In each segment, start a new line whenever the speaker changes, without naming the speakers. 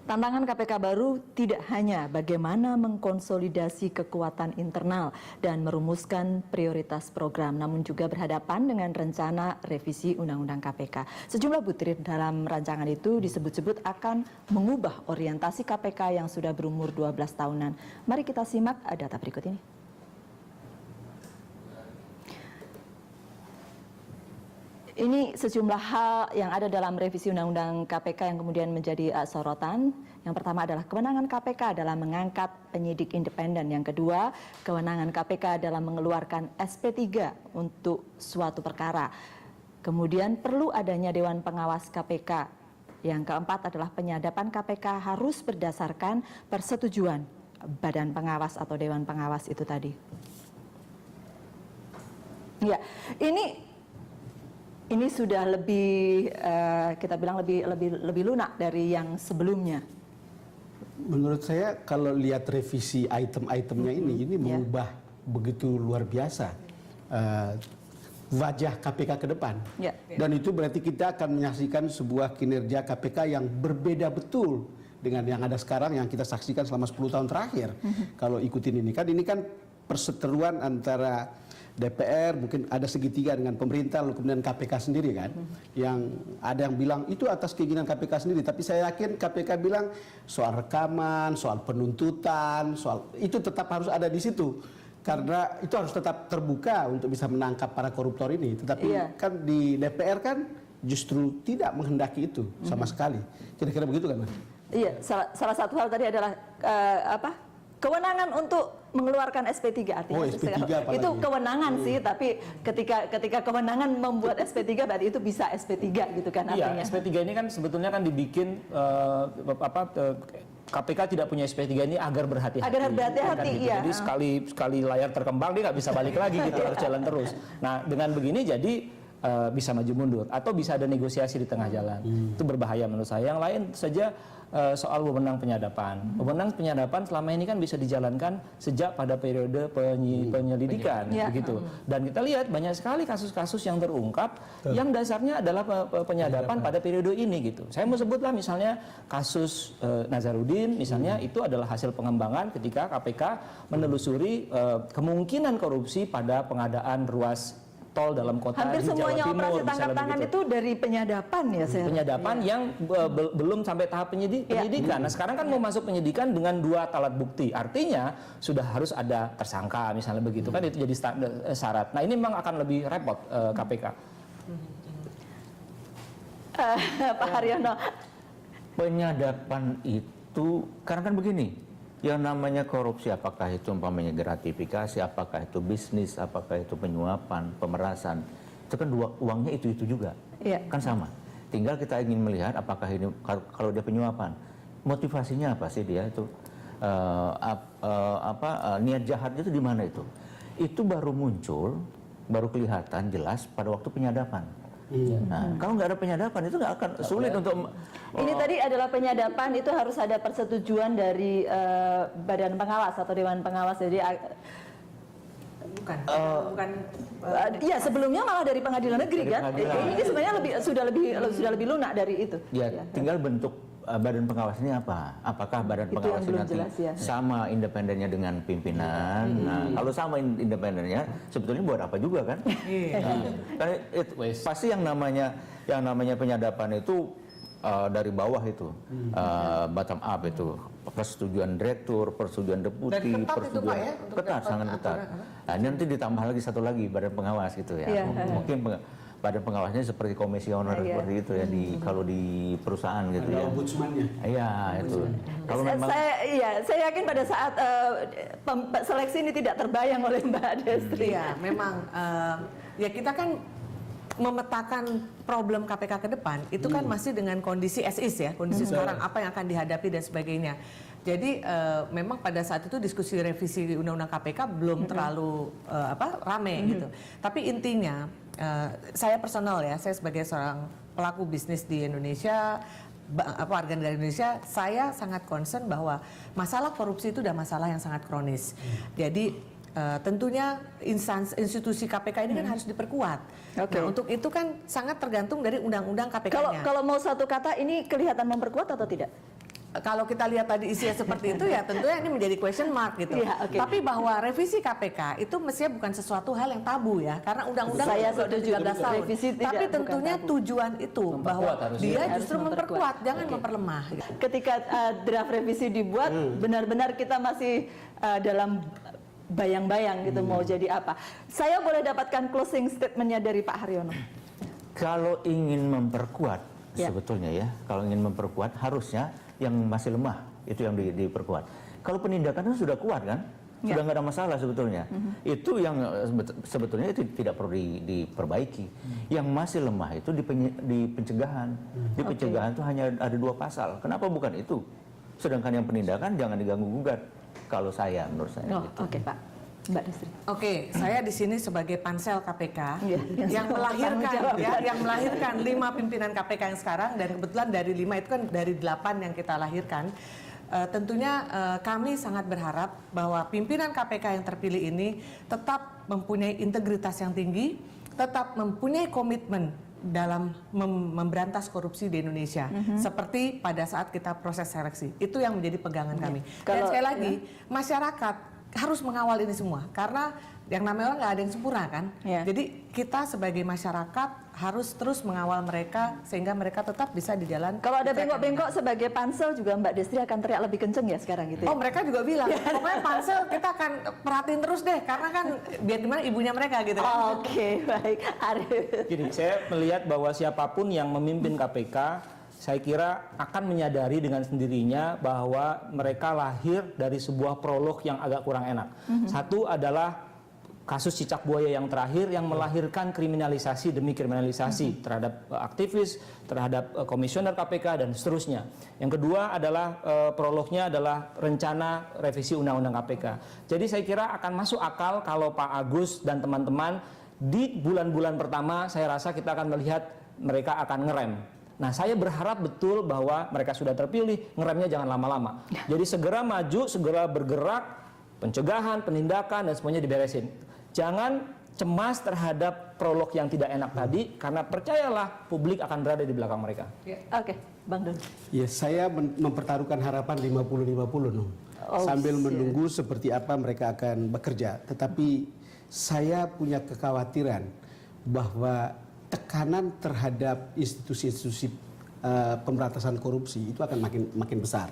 Tantangan KPK baru tidak hanya bagaimana mengkonsolidasi kekuatan internal dan merumuskan prioritas program, namun juga berhadapan dengan rencana revisi Undang-Undang KPK. Sejumlah butir dalam rancangan itu disebut-sebut akan mengubah orientasi KPK yang sudah berumur 12 tahunan. Mari kita simak data berikut ini. Ini sejumlah hal yang ada dalam revisi Undang-Undang KPK yang kemudian menjadi sorotan. Yang pertama adalah kewenangan KPK dalam mengangkat penyidik independen. Yang kedua, kewenangan KPK dalam mengeluarkan SP3 untuk suatu perkara. Kemudian perlu adanya Dewan Pengawas KPK. Yang keempat adalah penyadapan KPK harus berdasarkan persetujuan Badan Pengawas atau Dewan Pengawas itu tadi. Ya, ini sudah lebih kita bilang lebih lunak dari yang sebelumnya.
Menurut saya kalau lihat revisi item-itemnya ini mengubah begitu luar biasa wajah KPK ke depan. Dan itu berarti kita akan menyaksikan sebuah kinerja KPK yang berbeda betul dengan yang ada sekarang yang kita saksikan selama 10 tahun terakhir. Kalau ikutin ini kan perseteruan antara DPR, mungkin ada segitiga dengan pemerintah, lalu kemudian KPK sendiri kan, yang ada yang bilang itu atas keinginan KPK sendiri, tapi saya yakin KPK bilang soal rekaman, soal penuntutan, soal itu tetap harus ada di situ, karena itu harus tetap terbuka untuk bisa menangkap para koruptor ini. Tetapi kan di DPR kan justru tidak menghendaki itu sama sekali. Kira-kira begitu kan, Mas? Iya,
salah satu hal tadi adalah kewenangan untuk mengeluarkan SP3 artinya itu kewenangan sih, tapi ketika kewenangan membuat SP3 berarti itu bisa SP3 gitu kan artinya.
Iya, SP3 ini kan sebetulnya kan dibikin KPK tidak punya SP3 ini agar berhati-hati.
Agar berhati-hati,
kan, gitu.
Iya.
Jadi sekali layar terkembang dia nggak bisa balik lagi gitu, harus jalan terus. Nah, dengan begini jadi bisa maju mundur atau bisa ada negosiasi di tengah jalan. Itu berbahaya menurut saya. Yang lain saja soal wewenang penyadapan. Wewenang penyadapan selama ini kan bisa dijalankan sejak pada periode penyelidikan begitu. Dan kita lihat banyak sekali kasus-kasus yang terungkap yang dasarnya adalah penyadapan pada periode ini gitu. Saya mau sebutlah misalnya kasus Nazarudin misalnya, itu adalah hasil pengembangan ketika KPK menelusuri kemungkinan korupsi pada pengadaan ruas tol dalam kota
hampir
di Jawa
semuanya
Timur.
Operasi tangkap tangan itu dari penyadapan ya,
penyadapan yang belum sampai tahap penyidikan. Nah, sekarang kan mau masuk penyidikan dengan 2 alat bukti. Artinya sudah harus ada tersangka misalnya begitu kan, itu jadi syarat. Nah, ini memang akan lebih repot KPK.
Pak Haryono.
Penyadapan itu karena kan begini, yang namanya korupsi, apakah itu umpamanya gratifikasi, apakah itu bisnis, apakah itu penyuapan, pemerasan, itu kan uangnya itu juga, kan sama. Tinggal kita ingin melihat apakah ini kalau dia penyuapan, motivasinya apa sih dia itu, niat jahatnya itu di mana itu? Itu baru muncul, baru kelihatan jelas pada waktu penyadapan. Nah, kalau nggak ada penyadapan itu nggak akan sulit untuk.
Ini tadi adalah penyadapan itu harus ada persetujuan dari Badan Pengawas atau Dewan Pengawas. Jadi bukan. Iya, sebelumnya malah dari Pengadilan Negeri kan. Ini sebenarnya sudah lebih lunak dari itu.
Ya, tinggal bentuk Badan Pengawas ini apa? Apakah Badan Pengawas ini nanti sama independennya dengan pimpinan? Nah, kalau sama independennya, sebetulnya buat apa juga kan? Karena pasti yang namanya penyadapan itu dari bawah itu, bottom up itu, persetujuan direktur, persetujuan deputi, persetujuan ketat, sangat ketat. Nah, ini nanti ditambah lagi satu lagi Badan Pengawas gitu ya. Mungkin Badan Pengawasnya seperti komisioner seperti itu ya kalau di perusahaan gitu ya.
Ombudsman-nya.
Iya itu. Kalau memang
saya yakin pada saat seleksi ini tidak terbayang oleh Mbak Destri.
Iya, memang ya kita kan memetakan problem KPK ke depan itu kan masih dengan kondisi as is ya, kondisi sekarang apa yang akan dihadapi dan sebagainya. Jadi memang pada saat itu diskusi revisi Undang-Undang KPK belum terlalu rame gitu. Tapi intinya saya personal ya, saya sebagai seorang pelaku bisnis di Indonesia, warga negara Indonesia, saya sangat concern bahwa masalah korupsi itu udah masalah yang sangat kronis. Jadi tentunya institusi KPK ini kan harus diperkuat. Nah, untuk itu kan sangat tergantung dari undang-undang KPK-nya.
Kalau mau satu kata, ini kelihatan memperkuat atau tidak?
kalau kita lihat tadi isinya seperti itu ya tentunya ini menjadi question mark gitu.
Iya, oke.
Tapi bahwa revisi KPK itu mestinya bukan sesuatu hal yang tabu ya, karena undang-undang
Saya
sudah
setuju.
13 tahun.
Revisi tidak,
Tapi
bukan
tentunya
tabu.
tujuan itu bahwa
harusnya.
dia
Harus
justru memperkuat, jangan memperlemah.
Ketika draft revisi dibuat, benar-benar kita masih dalam bayang-bayang gitu mau jadi apa. Saya boleh dapatkan closing statementnya dari Pak Haryono.
Kalau ingin memperkuat
Ya.
sebetulnya ya, kalau ingin memperkuat harusnya yang masih lemah itu yang diperkuat. Kalau penindakan itu sudah kuat kan,
Ya.
sudah nggak ada masalah sebetulnya. Itu yang sebetulnya itu tidak perlu diperbaiki. Yang masih lemah itu di pencegahan. Di pencegahan itu hanya ada 2 pasal. Kenapa bukan itu? Sedangkan yang penindakan jangan diganggu gugat. Kalau saya, menurut saya.
Oh,
gitu.
oke Pak. Mbak Destri.
Oke, saya di sini sebagai pansel KPK
Iya,
yang
tanggung jawab.
melahirkan 5 pimpinan KPK yang sekarang, dan kebetulan dari 5 itu kan dari 8 yang kita lahirkan. Tentunya kami sangat berharap bahwa pimpinan KPK yang terpilih ini tetap mempunyai integritas yang tinggi, tetap mempunyai komitmen dalam memberantas korupsi di Indonesia, seperti pada saat kita proses seleksi. Itu yang menjadi pegangan kami. Dan
Kalau-
sekali lagi, masyarakat harus mengawal ini semua, karena yang namanya orang nggak ada yang sempurna kan.
Ya.
Jadi kita sebagai masyarakat harus terus mengawal mereka sehingga mereka tetap bisa di jalan.
Kalau ada bengkok-bengkok sebagai pansel juga Mbak Destri akan teriak lebih kenceng ya sekarang gitu ya?
Oh, mereka juga bilang, pokoknya pansel kita akan perhatiin terus deh, karena kan biar gimana ibunya mereka gitu kan.
Oke, baik. Arif.
Gini, saya melihat bahwa siapapun yang memimpin KPK, saya kira akan menyadari dengan sendirinya bahwa mereka lahir dari sebuah prolog yang agak kurang enak. Satu adalah kasus cicak buaya yang terakhir yang melahirkan kriminalisasi demi kriminalisasi terhadap aktivis, terhadap komisioner KPK dan seterusnya. Yang kedua adalah prolognya adalah rencana revisi Undang-Undang KPK. Jadi saya kira akan masuk akal kalau Pak Agus dan teman-teman di bulan-bulan pertama saya rasa kita akan melihat mereka akan ngerem. Nah, saya berharap betul bahwa mereka sudah terpilih, ngeremnya jangan lama-lama. Jadi segera maju, segera bergerak, pencegahan, penindakan dan semuanya diberesin. Jangan cemas terhadap prolog yang tidak enak tadi, karena percayalah publik akan berada di belakang mereka.
Oke, Bang Don.
Ya, saya mempertaruhkan harapan 50-50 no.
Oh,
Sambil
siap.
menunggu seperti apa mereka akan bekerja. Tetapi saya punya kekhawatiran bahwa tekanan terhadap institusi-institusi pemberantasan korupsi itu akan makin besar.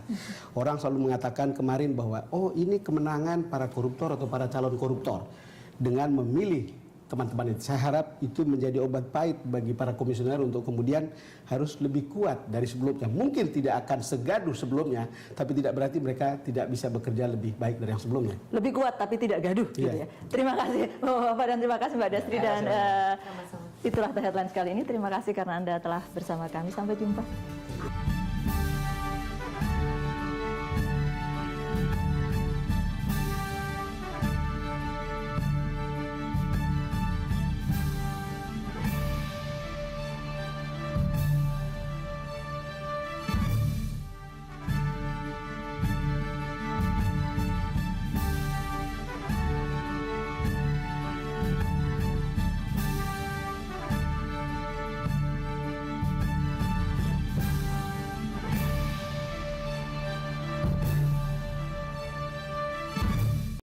Orang selalu mengatakan kemarin bahwa oh ini kemenangan para koruptor atau para calon koruptor dengan memilih teman-teman itu. Saya harap itu menjadi obat pahit bagi para komisioner untuk kemudian harus lebih kuat dari sebelumnya. Mungkin tidak akan segaduh sebelumnya, tapi tidak berarti mereka tidak bisa bekerja lebih baik dari yang sebelumnya.
Lebih kuat tapi tidak gaduh gitu
Iya.
ya. Terima kasih Bapak dan terima kasih Mbak Destri dan itulah The Headlines kali ini. Terima kasih karena Anda telah bersama kami. Sampai jumpa.